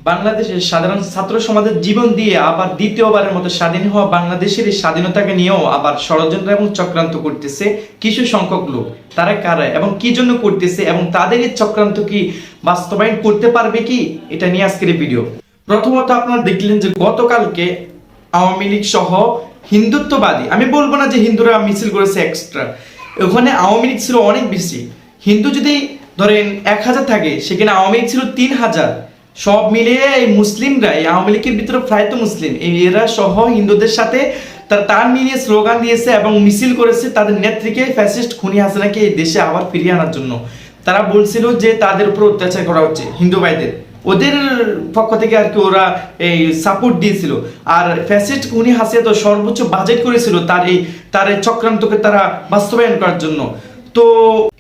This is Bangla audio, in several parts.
বাংলাদেশের সাধারণ ছাত্র সমাজের জীবন দিয়ে আবার দ্বিতীয়বারের মতো স্বাধীন হওয়া বাংলাদেশের এই স্বাধীনতাকে নিয়েও আবার ষড়যন্ত্র এবং চক্রান্ত করতেছে কিছু সংখ্যক লোক। তারা কারা এবং কি জন্য করতেছে এবং তাদের এই চক্রান্ত কি বাস্তবায়ন করতে পারবে কি, এটা নিয়ে আজকের এই ভিডিও। প্রথমত আপনারা দেখলেন যে গতকালকে আওয়ামী লীগ সহ হিন্দুত্ববাদী, আমি বলবো না যে হিন্দুরা মিছিল করেছে এক্সট্রা, ওখানে আওয়ামী লীগ ছিল অনেক বেশি। হিন্দু যদি ধরেন 1000 থাকে, সেখানে আওয়ামী লীগ ছিল 3000। সব মিলিয়ে এই মুসলিমরা, এই আওয়ামী লীগের ভিতরে প্রায় তো মুসলিম, এরা সহ হিন্দুদের সাথে তার মিলিয়ে স্লোগান দিয়েছে এবং মিছিল করেছে তাদের নেত্রীকে, ফ্যাসিস্ট খুনি হাসিনাকে এই দেশে আবার ফিরিয়ে আনার জন্য। তারা বলছিল যে তাদের উপর অত্যাচার করা হচ্ছে হিন্দু ভাইদের, ওদের পক্ষ থেকে আর কি ওরা এই সাপোর্ট দিয়েছিল। আর ফ্যাসিস্ট খুনি হাসিনা তো সর্বোচ্চ বাজেট করেছিল তার এই চক্রান্তকে তারা বাস্তবায়ন করার জন্য। তো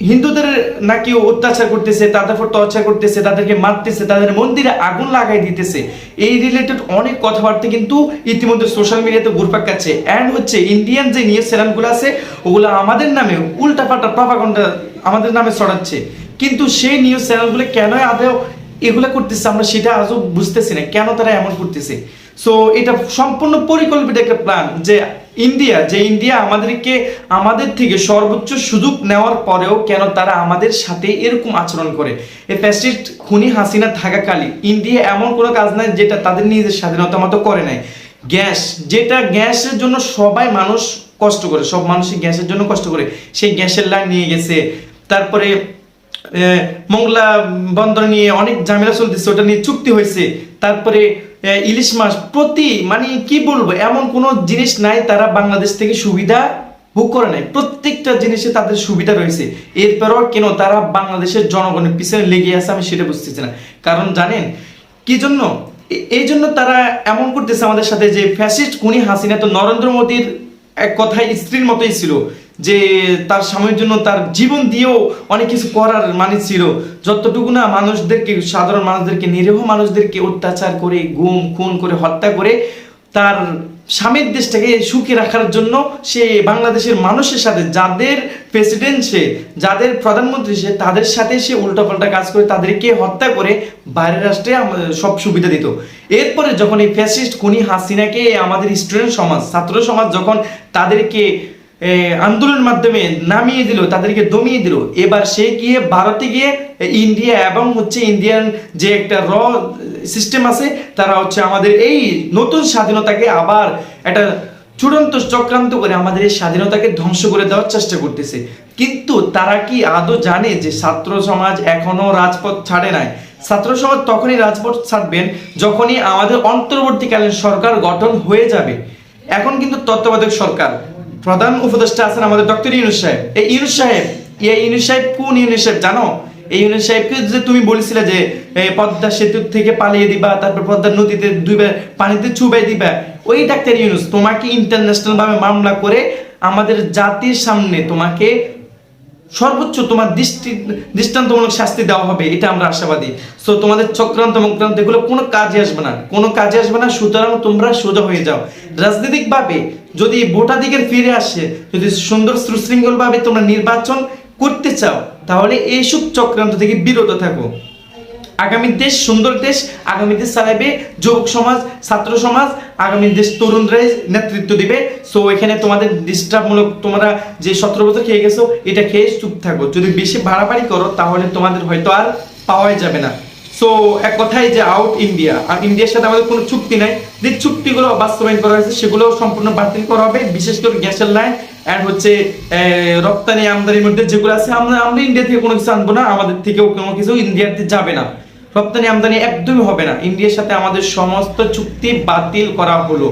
হিন্দুদের নাকি অত্যাচার করতেছে, তাদের উপর টর্চার করতেছে, তাদেরকে মারতেছে, তাদের মন্দিরে আগুন লাগাই দিতেছে, এই রিলেটেড অনেক কথাবার্তা কিন্তু ইতিমধ্যে সোশ্যাল মিডিয়াতে ঘুরপাক খাচ্ছে। অ্যান্ড হচ্ছে ইন্ডিয়ান যে নিউজ চ্যানেলগুলো আছে ওগুলো আমাদের নামে উল্টাপাল্টা প্রপাগান্ডা আমাদের নামে ছড়াচ্ছে। কিন্তু সেই নিউজ চ্যানেলগুলো কেন আদৌ এগুলো করতেছে আমরা সেটা আজও বুঝতেছি না, কেন তারা এমন করতেছে। সো এটা সম্পূর্ণ পরিকল্পিত একটা প্ল্যান যে ইন্ডিয়া আমাদের থেকে সর্বোচ্চ সুযোগ নেওয়ার পরেও কেন তারা আমাদের সাথে এরকম আচরণ করে। এই ফ্যাসিস্ট খুনি হাসিনা থাকাকালীন ইন্ডিয়া এমন কোনো কাজ নাই যেটা তাদের নিজের স্বাধীনতা মতো করে নাই। গ্যাসের জন্য সবাই মানুষ কষ্ট করে, সব মানুষই গ্যাসের জন্য কষ্ট করে, সেই গ্যাসের লাইন নিয়ে গেছে। তারপরে মংলা বন্দর নিয়ে অনেক ঝামেলা চলতেছে, ওটা নিয়ে চুক্তি হয়েছে। তারপরে ইলিশ মাছ প্রতি মানে কি বলবো, এমন কোনো জিনিস নাই তারা বাংলাদেশ থেকে সুবিধা ভোগ করে নাই, প্রত্যেকটা জিনিসে তাদের সুবিধা রয়েছে। এরপরও কেন তারা বাংলাদেশের জনগণের পিছনে লেগে আছে আমি সেটা বুঝতেছি না। কারণ জানেন কি জন্য? এই জন্য তারা এমন করতেছে আমাদের সাথে যে ফ্যাসিস্ট খুনি হাসিনা তো নরেন্দ্র মোদীর এক কথায় স্ত্রীর মতোই ছিল, যে তার স্বামীর জন্য তার জীবন দিয়েও অনেক কিছু করার মানে ছিল। যতটুকু না মানুষদেরকে, সাধারণ মানুষদেরকে, নিরীহ মানুষদেরকে অত্যাচার করে, গুম খুন করে, হত্যা করে তার স্বামীর দেশটাকে সুখে রাখার জন্য সে বাংলাদেশের মানুষের সাথে, যাদের প্রেসিডেন্ট সে, যাদের প্রধানমন্ত্রী সে, তাদের সাথে সে উল্টাপাল্টা কাজ করে তাদেরকে হত্যা করে বাইরের রাষ্ট্রে সব সুবিধা দিত। এরপরে যখন এই ফ্যাসিস্ট খুনি হাসিনাকে আমাদের স্টুডেন্ট সমাজ, ছাত্র সমাজ যখন তাদেরকে আন্দোলনের মাধ্যমে নামিয়ে দিল, তাদেরকে দমিয়ে দিল, এবার সে গিয়ে ভারতে গিয়ে ইন্ডিয়া এবং হচ্ছে ইন্ডিয়ান যে একটা সিস্টেম আছে, তারা হচ্ছে আমাদের এই নতুন স্বাধীনতাকে আবার একটা চূড়ান্ত চক্রান্ত করে আমাদের এই স্বাধীনতাকে ধ্বংস করে দেওয়ার চেষ্টা করতেছে। কিন্তু তারা কি আদৌ জানে যে ছাত্র সমাজ এখনো রাজপথ ছাড়ে নাই? ছাত্র সমাজ তখনই রাজপথ ছাড়বেন যখনই আমাদের অন্তর্বর্তীকালীন সরকার গঠন হয়ে যাবে। এখন কিন্তু তত্ত্বাবধায়ক সরকার, প্রধান উপদেষ্টা আছেন আমাদের ডক্টর ইউনূস সাহেব। এই ইউনূস সাহেব কোন ইউনূস সাহেব জানো? এই ইউনূস সাহেবকে যে তুমি বলেছিলে যে পদ্মা সেতু থেকে পালিয়ে দিবা, তারপর পদ্মা নদীতে পানিতে চুবাই দিবা, ওই ডাক্তার ইউনূস তোমাকে ইন্টারন্যাশনাল ভাবে মামলা করে আমাদের জাতির সামনে তোমাকে সর্বোচ্চ তোমার দৃষ্টান্তমূলক শাস্তি দেওয়া হবে, এটা আমরা আশাবাদী। সো তোমাদের চক্রান্ত মক্রান্ত এগুলো কোনো কাজে আসবে না। সুতরাং তোমরা সোজা হয়ে যাও। রাজনৈতিক ভাবে যদি ভোটাধিকার ফিরে আসে, যদি সুন্দর সুশৃঙ্খল ভাবে তোমরা নির্বাচন করতে চাও, তাহলে এইসব চক্রান্ত থেকে বিরত থাকো। আগামী দেশ সুন্দর দেশ, আগামী দেশ চালাবে যুবক সমাজ, ছাত্র সমাজ, আগামী দেশ তরুণরাই নেতৃত্ব দিবে। সো এখানে তোমাদের ডিস্টার্বমূলক, তোমরা যে 17 বছর খেয়ে গেছো এটা খেয়ে চুপ থাকো। যদি বেশি বাড়াবাড়ি করো তাহলে তোমাদের হয়তো আর পাওয়াই যাবে না। সো এক কথাই যে আউট ইন্ডিয়া, আর ইন্ডিয়ার সাথে আমাদের কোনো চুক্তি নাই। যে চুক্তিগুলো বাস্তবায়ন করা হয়েছে সেগুলো সম্পূর্ণ বাতিল করা হবে, বিশেষ করে গ্যাসের লাইন অ্যান্ড হচ্ছে রপ্তানি আমদানির মধ্যে যেগুলো আছে আমরা ইন্ডিয়া থেকে কোনো কিছু আনবো না, আমাদের থেকেও কোনো কিছু ইন্ডিয়াতে যাবে না, রপ্তানি আমদানি একদমই হবে না। ইন্ডিয়ার সাথে আমাদের সমস্ত চুক্তি বাতিল করা হলো।